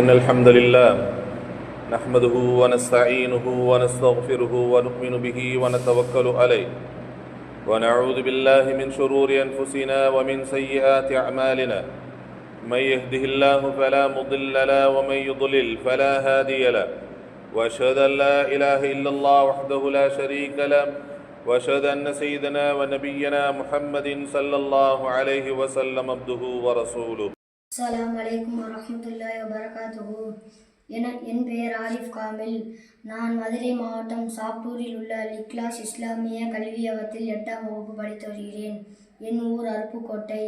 إن الحمد لله نحمده ونستعينه ونستغفره ونؤمن به ونتوكل عليه ونعوذ بالله من شرور أنفسنا ومن سيئات أعمالنا من يهده الله فلا مضل له ومن يضلل فلا هادي له وأشهد أن لا إله إلا الله وحده لا شريك له وأشهد أن سيدنا ونبينا محمد صلى الله عليه وسلم عبده ورسوله. அஸ்ஸலாமு அலைக்கும் வரஹ்மத்துல்லாஹி வபரகாத்துஹு. என் பெயர் ஆரிஃப் காமில். நான் மதுரை மாவட்டம் சாப்பூரில் உள்ள அல் இக்லாஸ் இஸ்லாமிய கல்வியகத்தில் 8ஆம் வகுப்பு படித்து வருகிறேன். என் ஊர் அருப்புக்கோட்டை.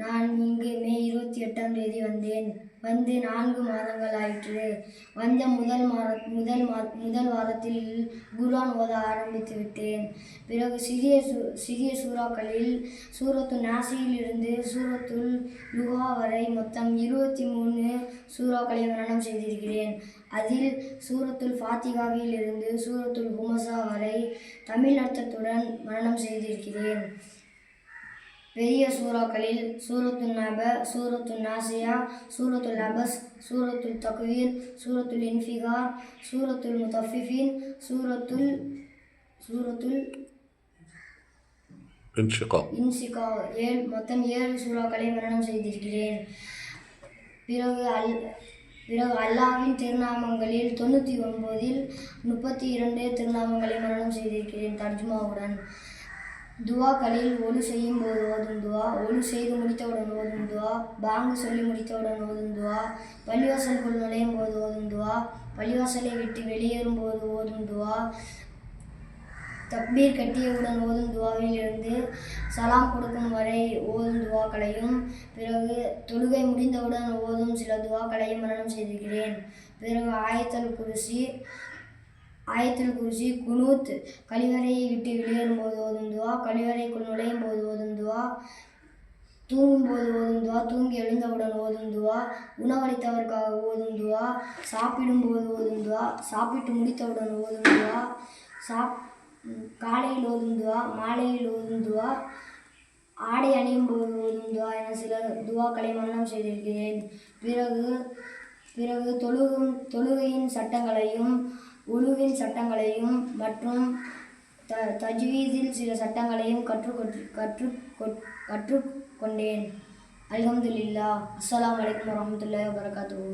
நான் இங்கு மே 28ஆம் தேதி வந்தேன். வந்து 4 மாதங்கள் ஆயிற்று. வந்த முதல் வாரத்தில் குர்ஆன் ஓத ஆரம்பித்து விட்டேன். பிறகு சிறிய சூறாக்களில் சூரத்துல் நாஸில் இருந்து சூரத்துல் லுஹா வரை மொத்தம் 23 சூறாக்களை மனனம் செய்திருக்கிறேன். அதில் சூரத்துல் ஃபாத்திஹாவில் இருந்து சூரத்துல் ஹுமஸா வரை தமிழ் அர்த்தத்துடன் மனனம் செய்திருக்கிறேன். பெரிய சூறாக்களில் சூரத்துல் நப, சூரத்துல் நாசியா, சூரத்துல் அபஸ், சூரத்துல் தக்வீர், சூரத்துல் இன்ஃபிகார், சூரத்துல் முத்தஃபிஃபின், சூரத்துல் இன்ஷிகா மொத்தம் 7 சூறாக்களை மனனம் செய்திருக்கிறேன். பிறகு அல்லாஹ்வின் திருநாமங்களில் 99இல் 32 திருநாமங்களை மனனம் செய்திருக்கிறேன் தர்ஜுமாவுடன். துவாக்களில் ஒலு செய்யும் போது ஓதும் துவா, ஒலு செய்து முடித்தவுடன் ஓதும் துவா, பாங்கு சொல்லி முடித்தவுடன் ஓதும் துவா, பள்ளிவாசலுக்குள் நுழையும் போது ஓதும் துவா, பள்ளிவாசலை விட்டு வெளியேறும் போது ஓதும் துவா, தக்பீர் கட்டியவுடன் ஓதும் துவாவில் இருந்து சலாம் கொடுக்கும் வரை ஓதும் துவாக்களையும், பிறகு தொழுகை முடிந்தவுடன் ஓதும் சில துவாக்களையும் மனனம் செய்திருக்கிறேன். பிறகு ஆயத்துல் குர்சி, குனூத், கழிவறையை விட்டு வெளியேறும் போது ஓதும் துவா, கழிவறைக்குள் நுழையும் போது ஓதும் துவா, தூங்கும் போது ஓதும் துவா, தூங்கி எழுந்தவுடன் ஓதும் துவா, உணவளித்தவருக்காக ஓதும் துவா, சாப்பிடும் போது ஓதும் துவா, சாப்பிட்டு முடித்தவுடன் ஓதும் துவா, காலையில் ஓதும் துவா, மாலையில் ஓதும் துவா, ஆடை அணியும் போது ஓதும் துவா என சில துவாக்களை மனனம் செய்திருக்கிறேன். பிறகு தொழுகையின் சட்டங்களையும், உலுவின் சட்டங்களையும் மற்றும் தஜ்வீதில் சில சட்டங்களையும் கற்றுக்கொண்டேன். அல்ஹம்துலில்லாஹ். அஸ்ஸலாமு அலைக்கும் வரஹ்மத்துல்லாஹி வபரகாத்துஹு.